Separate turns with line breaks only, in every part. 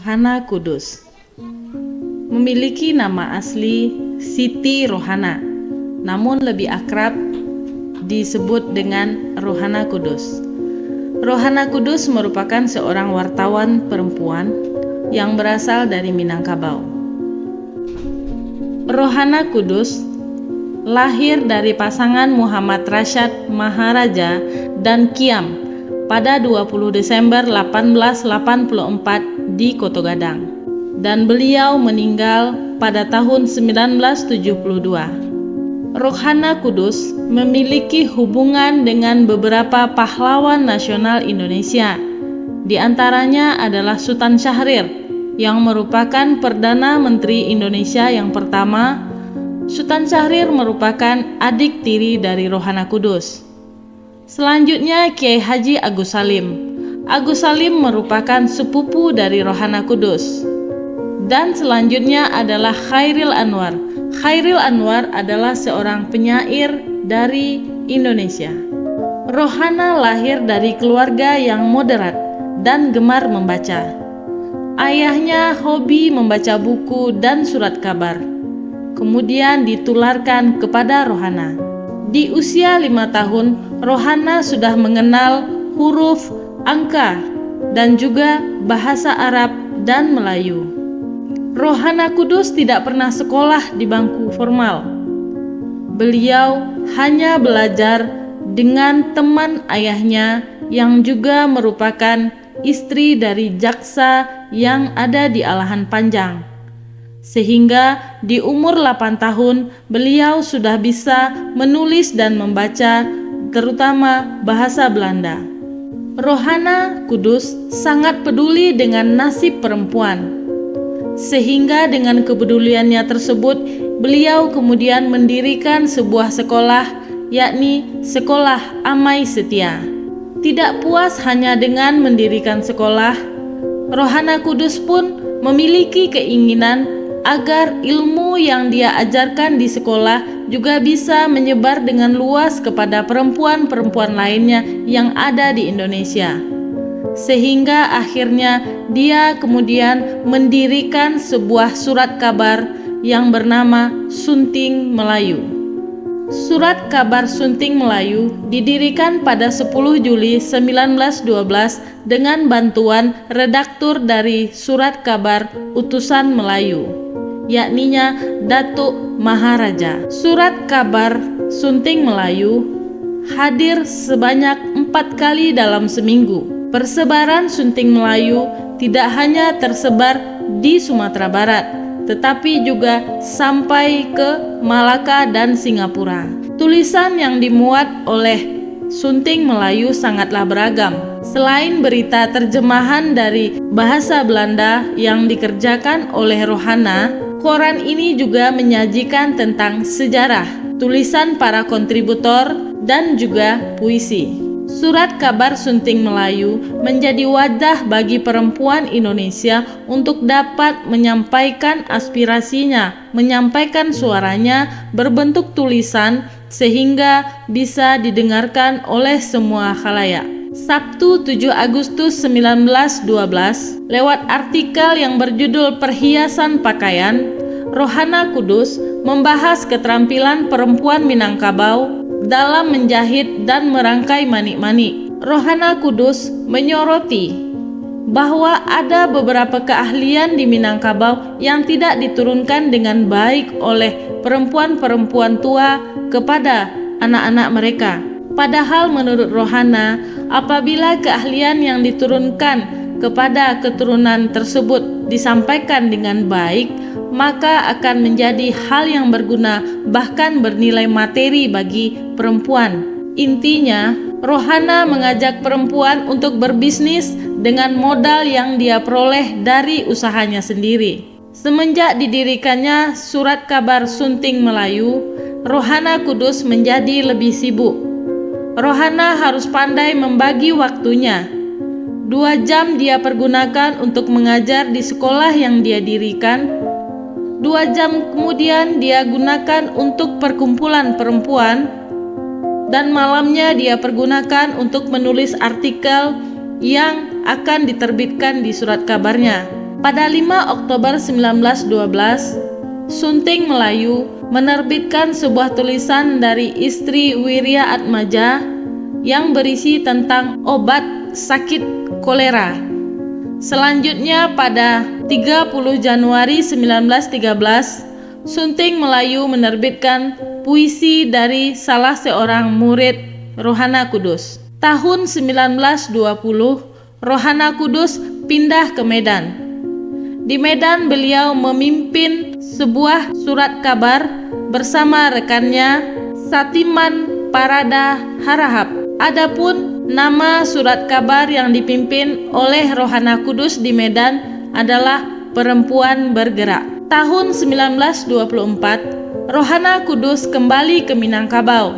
Rohana Kudus memiliki nama asli Siti Rohana, namun lebih akrab disebut dengan Rohana Kudus. Rohana Kudus merupakan seorang wartawan perempuan yang berasal dari Minangkabau. Rohana Kudus lahir dari pasangan Muhammad Rashad Maharaja dan Kiam pada 20 Desember 1884 di Koto Gadang, dan beliau meninggal pada tahun 1972. Rohana Kudus memiliki hubungan dengan beberapa pahlawan nasional Indonesia. Di antaranya adalah Sultan Syahrir yang merupakan Perdana Menteri Indonesia yang pertama. Sultan Syahrir merupakan adik tiri dari Rohana Kudus. Selanjutnya Kiai Haji Agus Salim. Agus Salim merupakan sepupu dari Rohana Kudus. Dan selanjutnya adalah Khairil Anwar. Khairil Anwar adalah seorang penyair dari Indonesia. Rohana lahir dari keluarga yang moderat dan gemar membaca. Ayahnya hobi membaca buku dan surat kabar. Kemudian ditularkan kepada Rohana. Di usia 5 tahun, Rohana sudah mengenal huruf, angka, dan juga bahasa Arab dan Melayu. Rohana Kudus tidak pernah sekolah di bangku formal. Beliau hanya belajar dengan teman ayahnya yang juga merupakan istri dari jaksa yang ada di Alahan Panjang. Sehingga di umur 8 tahun beliau sudah bisa menulis dan membaca, terutama bahasa Belanda. Rohana Kudus sangat peduli dengan nasib perempuan. Sehingga dengan kepeduliannya tersebut, beliau kemudian mendirikan sebuah sekolah, yakni Sekolah Amai Setia. Tidak puas hanya dengan mendirikan sekolah, Rohana Kudus pun memiliki keinginan agar ilmu yang dia ajarkan di sekolah juga bisa menyebar dengan luas kepada perempuan-perempuan lainnya yang ada di Indonesia. Sehingga akhirnya dia kemudian mendirikan sebuah surat kabar yang bernama Sunting Melayu. Surat kabar Sunting Melayu didirikan pada 10 Juli 1912 dengan bantuan redaktur dari Surat Kabar Utusan Melayu, yakninya Datuk Maharaja. Surat kabar Sunting Melayu hadir sebanyak 4 kali dalam seminggu. Persebaran Sunting Melayu tidak hanya tersebar di Sumatera Barat, tetapi juga sampai ke Malaka dan Singapura. Tulisan yang dimuat oleh Sunting Melayu sangatlah beragam. Selain berita terjemahan dari bahasa Belanda yang dikerjakan oleh Rohana, koran ini juga menyajikan tentang sejarah, tulisan para kontributor, dan juga puisi. Surat kabar Sunting Melayu menjadi wadah bagi perempuan Indonesia untuk dapat menyampaikan aspirasinya, menyampaikan suaranya berbentuk tulisan sehingga bisa didengarkan oleh semua khalayak. Sabtu 7 Agustus 1912, lewat artikel yang berjudul Perhiasan Pakaian, Rohana Kudus membahas keterampilan perempuan Minangkabau dalam menjahit dan merangkai manik-manik. Rohana Kudus menyoroti bahwa ada beberapa keahlian di Minangkabau yang tidak diturunkan dengan baik oleh perempuan-perempuan tua kepada anak-anak mereka. Padahal menurut Rohana, apabila keahlian yang diturunkan kepada keturunan tersebut disampaikan dengan baik, maka akan menjadi hal yang berguna, bahkan bernilai materi bagi perempuan. Intinya, Rohana mengajak perempuan untuk berbisnis dengan modal yang dia peroleh dari usahanya sendiri. Semenjak didirikannya Surat Kabar Sunting Melayu, Rohana Kudus menjadi lebih sibuk. Rohana harus pandai membagi waktunya. 2 jam dia pergunakan untuk mengajar di sekolah yang dia dirikan. 2 jam kemudian dia gunakan untuk perkumpulan perempuan, dan malamnya dia pergunakan untuk menulis artikel yang akan diterbitkan di surat kabarnya. Pada 5 Oktober 1912, Sunting Melayu menerbitkan sebuah tulisan dari istri Wirya Atmaja yang berisi tentang obat sakit kolera. Selanjutnya pada 30 Januari 1913, Sunting Melayu menerbitkan puisi dari salah seorang murid Rohana Kudus. Tahun 1920, Rohana Kudus pindah ke Medan. Di Medan beliau memimpin sebuah surat kabar bersama rekannya Satiman Parada Harahap. Adapun nama surat kabar yang dipimpin oleh Rohana Kudus di Medan adalah Perempuan Bergerak. Tahun 1924, Rohana Kudus kembali ke Minangkabau.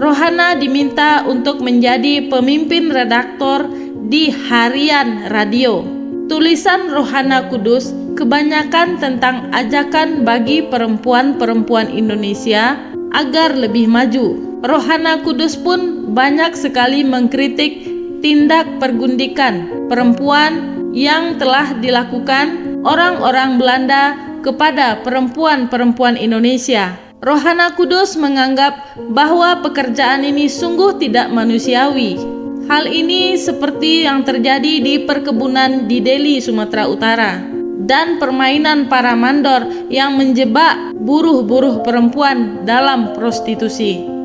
Rohana diminta untuk menjadi pemimpin redaktor di harian radio. Tulisan Rohana Kudus kebanyakan tentang ajakan bagi perempuan-perempuan Indonesia agar lebih maju. Rohana Kudus pun banyak sekali mengkritik tindak pergundikan perempuan yang telah dilakukan orang-orang Belanda kepada perempuan-perempuan Indonesia. Rohana Kudus menganggap bahwa pekerjaan ini sungguh tidak manusiawi. Hal ini seperti yang terjadi di perkebunan di Deli, Sumatera Utara, dan permainan para mandor yang menjebak buruh-buruh perempuan dalam prostitusi.